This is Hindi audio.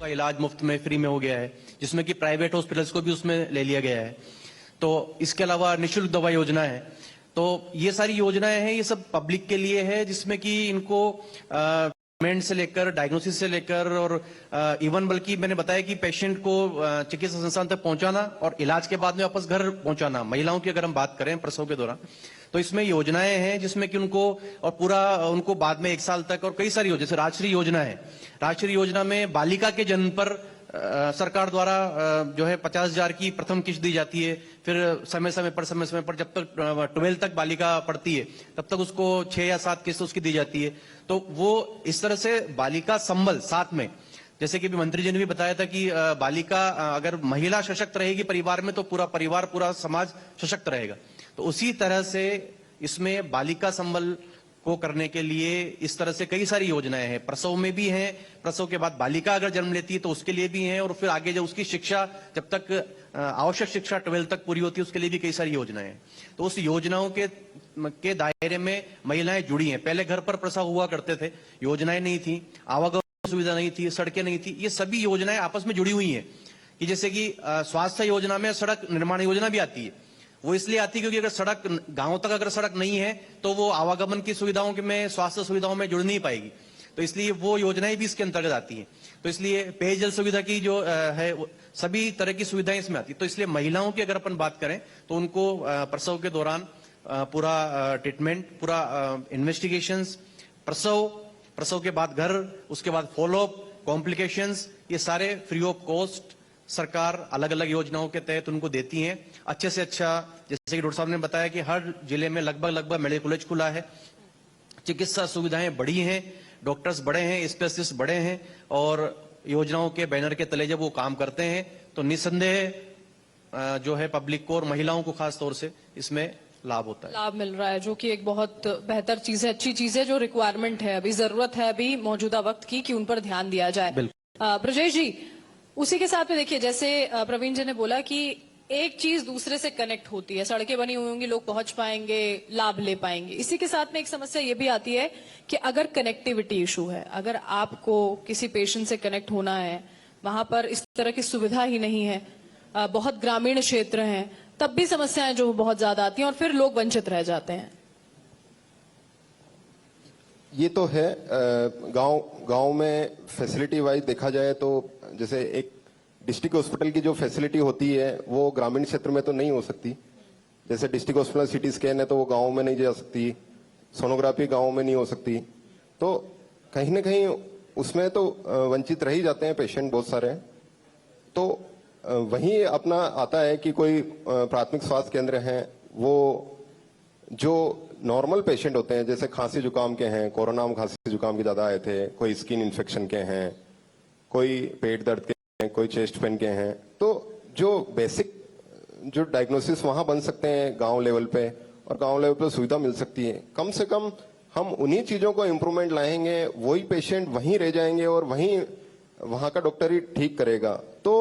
का इलाज मुफ्त में फ्री में हो गया है, जिसमें कि प्राइवेट हॉस्पिटल्स को भी उसमें ले लिया गया है। तो इसके अलावा निःशुल्क दवा योजना है। तो ये सारी योजनाएं हैं, ये सब पब्लिक के लिए है, जिसमें कि इनको ट्रीटमेंट से लेकर, डायग्नोसिस से लेकर और इवन बल्कि मैंने बताया कि पेशेंट को चिकित्सा संस्थान तक पहुंचाना और इलाज के बाद में वापस घर पहुंचाना। महिलाओं की अगर हम बात करें प्रसव के दौरान, तो इसमें योजनाएं हैं जिसमें कि उनको और पूरा उनको बाद में 1 साल तक और कई सारी योजना, जैसे राजश्री योजना है। राजश्री योजना में बालिका के जन्म पर सरकार द्वारा जो है 50,000 की प्रथम किस्त दी जाती है। फिर समय समय पर जब तक 12 तक बालिका पढ़ती है तब तक उसको 6 या 7 किस्त उसकी दी जाती है। तो वो इस तरह से बालिका संबल साथ में, जैसे कि मंत्री जी ने भी बताया था कि बालिका अगर महिला सशक्त रहेगी परिवार में तो पूरा परिवार, पूरा समाज सशक्त रहेगा। तो उसी तरह से इसमें बालिका संबल को करने के लिए इस तरह से कई सारी योजनाएं हैं। प्रसव में भी हैं, प्रसव के बाद बालिका अगर जन्म लेती है तो उसके लिए भी हैं, और फिर आगे जब उसकी शिक्षा, जब तक आवश्यक शिक्षा 12 तक पूरी होती है उसके लिए भी कई सारी योजनाएं हैं। तो उस योजनाओं के दायरे में महिलाएं जुड़ी हैं। पहले घर पर प्रसव हुआ करते थे, योजनाएं नहीं थी, आवागमन सुविधा नहीं थी, सड़कें नहीं थी। ये सभी योजनाएं आपस में जुड़ी हुई हैं कि जैसे कि स्वास्थ्य योजना में सड़क निर्माण योजना भी आती है। वो इसलिए आती है क्योंकि अगर सड़क गांव तक अगर सड़क नहीं है तो वो आवागमन की सुविधाओं में, स्वास्थ्य सुविधाओं में जुड़ नहीं पाएगी। तो इसलिए वो योजनाएं भी इसके अंतर्गत आती हैं। तो इसलिए पेयजल सुविधा की जो है सभी तरह की सुविधाएं इसमें आती है। तो इसलिए महिलाओं की अगर अपन बात करें तो उनको प्रसव के दौरान पूरा ट्रीटमेंट, पूरा इन्वेस्टिगेशंस, प्रसव के बाद घर, उसके बाद फॉलोअप, कॉम्प्लिकेशंस, ये सारे फ्री ऑफ कॉस्ट सरकार अलग अलग योजनाओं के तहत उनको देती हैं। अच्छे से अच्छा, जैसे कि डॉक्टर साहब ने बताया कि हर जिले में लगभग मेडिकल कॉलेज खुला है, चिकित्सा सुविधाएं बढ़ी हैं, डॉक्टर्स बढ़े हैं, स्पेशलिस्ट बढ़े हैं, और योजनाओं के बैनर के तले जब वो काम करते हैं तो निसंदेह जो है पब्लिक को और महिलाओं को खास तौर से इसमें लाभ होता है, लाभ मिल रहा है, जो कि एक बहुत बेहतर चीज है, अच्छी चीज है, जो रिक्वायरमेंट है, अभी जरूरत है अभी मौजूदा वक्त की कि उन पर ध्यान दिया जाए। ब्रजेश जी, उसी के साथ में देखिए, जैसे प्रवीण जी ने बोला कि एक चीज दूसरे से कनेक्ट होती है, सड़कें बनी हुई होंगी, लोग पहुंच पाएंगे, लाभ ले पाएंगे। इसी के साथ में एक समस्या ये भी आती है कि अगर कनेक्टिविटी इशू है, अगर आपको किसी पेशेंट से कनेक्ट होना है, वहां पर इस तरह की सुविधा ही नहीं है, बहुत ग्रामीण क्षेत्र हैं, तब भी समस्याएं जो बहुत ज्यादा आती हैं और फिर लोग वंचित रह जाते हैं। ये तो है, गांव में फैसिलिटी वाइज देखा जाए तो जैसे एक डिस्ट्रिक्ट हॉस्पिटल की जो फैसिलिटी होती है वो ग्रामीण क्षेत्र में तो नहीं हो सकती। जैसे डिस्ट्रिक्ट हॉस्पिटल सिटी स्कैन है तो वो गांव में नहीं जा सकती, सोनोग्राफी गांव में नहीं हो सकती। तो कहीं ना कहीं उसमें तो वंचित रह ही जाते हैं पेशेंट बहुत सारे। तो वहीं अपना आता है कि कोई प्राथमिक स्वास्थ्य केंद्र हैं, वो जो नॉर्मल पेशेंट होते हैं, जैसे खांसी जुकाम के हैं, कोरोना में खांसी जुकाम के ज्यादा आए थे, कोई स्किन इन्फेक्शन के हैं, कोई पेट दर्द के हैं, कोई चेस्ट पेन के हैं, तो जो बेसिक जो डायग्नोसिस वहां बन सकते हैं गांव लेवल पे, और गांव लेवल पे सुविधा मिल सकती है। कम से कम हम उन्हीं चीजों को इम्प्रूवमेंट लाएंगे, वही पेशेंट वहीं रह जाएंगे और वहीं वहां का डॉक्टर ही ठीक करेगा। तो